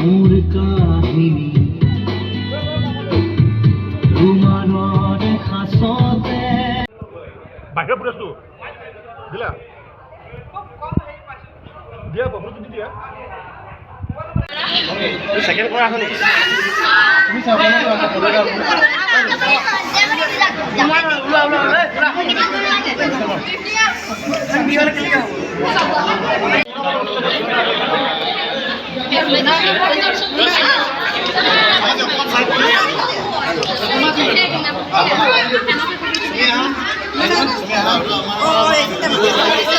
মোৰ কাহিনী তোমাৰৰ সাঁচতে বাহিৰৰ পুৰস্কু দিলা দিয়া ববলুটো দি দিয়া সেকেন্ড কৰা আছে নেকি তুমি চাব না Oh,